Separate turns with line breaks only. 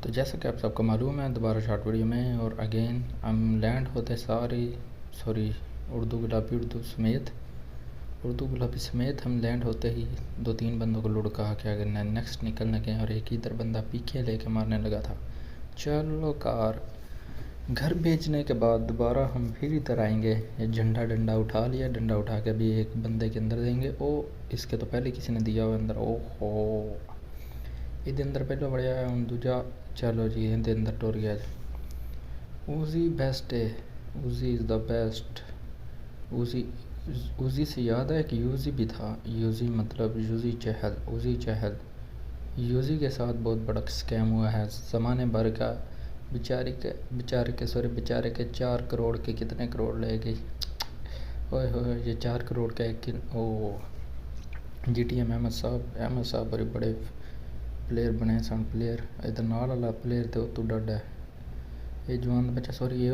तो जैसा कि आप सबको मालूम है, दोबारा शॉर्ट वीडियो में और अगेन हम लैंड होते सारी उर्दू गुलाबी समेत हम लैंड होते ही 2-3 बंदों को लुढ़का के अगर नेक्स्ट निकलने गए और एक इधर बंदा पीके लेके मारने लगा था। चलो कार घर भेजने के बाद दोबारा हम फिर इधर आएंगे। ये डंडा उठा लिया, डंडा उठा के भी एक बंदे के अंदर देंगे। ओ इसके तो पहले किसी ने दिया हुआ अंदर। ओहो इधर अंदर पहले बढ़िया है हम दूजा। चलो जी इधर अंदर टोर गया। ऊजी बेस्ट है, ऊजी इज़ द बेस्ट। ऊजी से याद है कि यूजी भी था। यूजी मतलब यूजी चहल, ऊजी चहल। यूजी के साथ बहुत बड़ा स्कैम हुआ है ज़माने भर का। बेचारे के 4 करोड़ के कितने करोड़ ले गई। ओए होए ये 4 करोड़ का एक ओ GTM अहमद साहब बड़े प्लेयर बने सन। प्लेयर इधर नाल वाला प्लेयर तो डाडा है ये जवान बच्चा ये